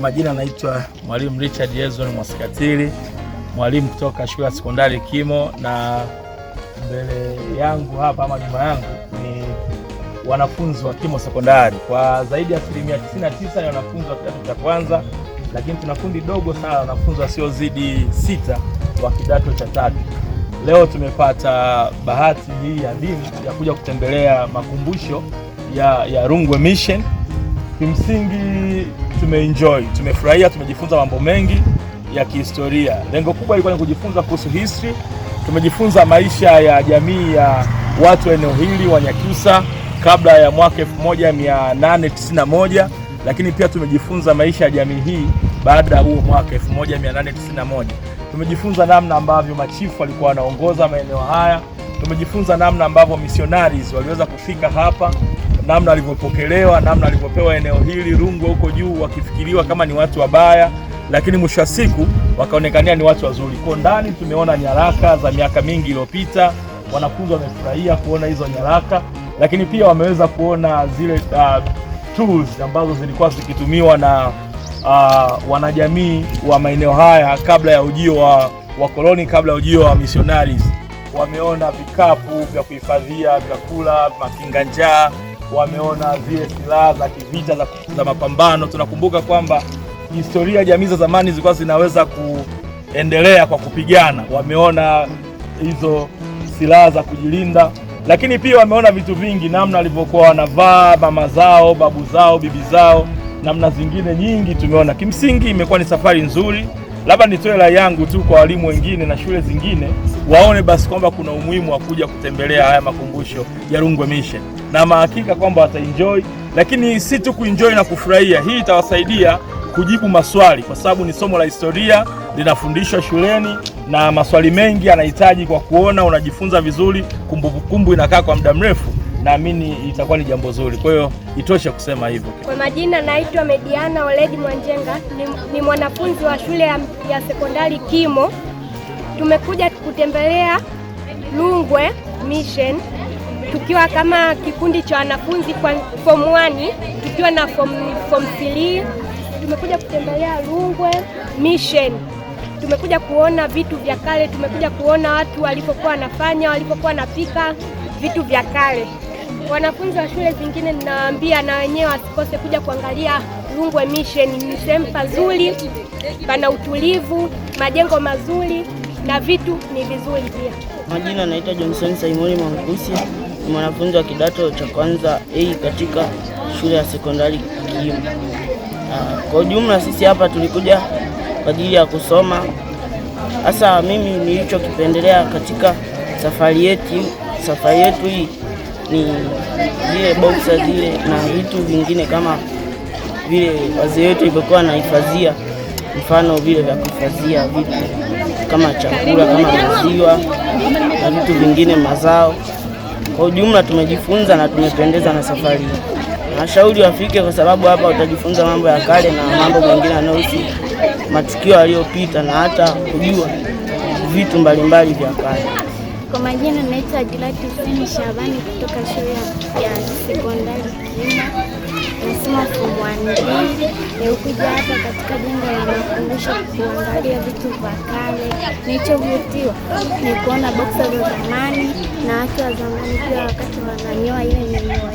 majina naitwa Mwalimu Richard Yezon Mwasikatili, mwalimu kutoka shule ya sekondari Kimo, na mbele yangu hapa ama nyuma yangu ni wanafunzi wa Kimo sekondari. Kwa zaidi ya 99% ni wanafunzi wa kidato cha kwanza, lakini tuna kundi dogo sana wanafunzi wasiozidi 6 wa kidato cha 3. Leo tumepata bahati hii adhimu ya kuja kutembelea makumbusho ya Rungwe Mission. Kimsingi tumeenjoy, tumefurahia, tumejifunza mambo mengi ya kihistoria. Lengo kubwa ilikuwa ni kujifunza kuhusu history. Tumejifunza maisha ya jamii ya watu eneo hili wa Nyakyusa kabla ya mwaka 1891, lakini pia tumejifunza maisha ya jamii hii baada ya huo mwaka 1891. Tumejifunza namna ambavyo machifu walikuwa wanaongoza maeneo haya. Tumejifunza namna ambavyo missionaries waliweza kufika hapa, namna walivyopokelewa, namna walivyopewa eneo hili Rungwe huko juu, wakifikiriwa kama ni watu wabaya, lakini mwisho wa siku wakaonekania ni watu wazuri. Kwa ndani tumeona nyaraka za miaka mingi iliyopita. Wanafunzi wamefurahia kuona hizo nyaraka, lakini pia wameweza kuona zile tools ambazo zilikuwa zikitumiwa na wanajamii wa maeneo haya kabla ya ujio wa wakoloni, kabla ya ujio wa missionaries. Wameona vikapu vya kuhifadhia vyakula, makinga njaa, wameona zile silaha za kivita za mapambano. Tunakumbuka kwamba historia jamii za zamani zilikuwa zinaweza kuendelea kwa kupigana. Wameona hizo silaha za kujilinda, lakini pia wameona vitu vingi, namna walivyokuwa wanavaa mama zao, babu zao, bibi zao, namna zingine nyingi tumeona. Kimsingi imekuwa ni safari nzuri. Labda nitoe rai yangu tu kwa walimu wengine na shule zingine, waone basi kwamba kuna umuhimu wa kuja kutembelea haya makumbusho ya Rungwe Mission, na mahakika kwamba wataenjoy. Lakini si tu kuenjoy na kufurahia, hii itawasaidia kujibu maswali, kwa sababu ni somo la historia linafundishwa shuleni, na maswali mengi yanahitaji kwa kuona unajifunza vizuri, kumbukumbu inakaa kwa muda mrefu. Naamini itakuwa ni jambo zuri. Kwa hiyo itoshe kusema hivyo. Kwa majina naitwa Mediana Oledi Mwanjenga, ni mwanafunzi wa shule ya sekondari Kimo. Tumekuja kutembelea Rungwe Mission tukiwa kama kikundi cha wanafunzi kwa form 1 tukiwa na form 3. Tumekuja kutembelea Rungwe Mission. Tumekuja kuona vitu vya kale, tumekuja kuona watu walipokuwa wanafanya, walipokuwa wanapika vitu vya kale. Wanafunzi wa shule zingine ninawaambia na wenyewe wasikose kuja kuangalia Rungwe Mission. Ni sehemu pazuri, pana utulivu, majengo mazuri na vitu ni vizuri pia. Majina naitwa Johnson Simoni Mwangusi, ni mwanafunzi wa kidato cha kwanza A katika shule ya sekondari Kimo. Kwa ujumla sisi hapa tulikuja kwa ajili ya kusoma. Hasa mimi nilichokipendelea katika safari yetu hii ni zile boxer zile na vitu vingine kama vile wazee wetu walikuwa wanahifadhia, mfano vile vya kuhifadhia vitu kama chakula kama maziwa na vitu vingine, mazao. Kwa ujumla tumejifunza na tumependeza na safari hii. Nashauri wafike, kwa sababu hapa utajifunza mambo ya kale na mambo mengine yanayohusu matukio yaliyopita na hata kujua vitu mbalimbali vya kale. Kwa majina naitwa Gilati Hussein Shabani kutoka shule ya sekondari Kimo. Nasoma form 1. Nimekuja hapa katika jengo la makumbusho kuangalia vitu vya kale. Nilichovutiwa ni kuona boxer za zamani na watu wa zamani pia wakati wananyoa ile minyoa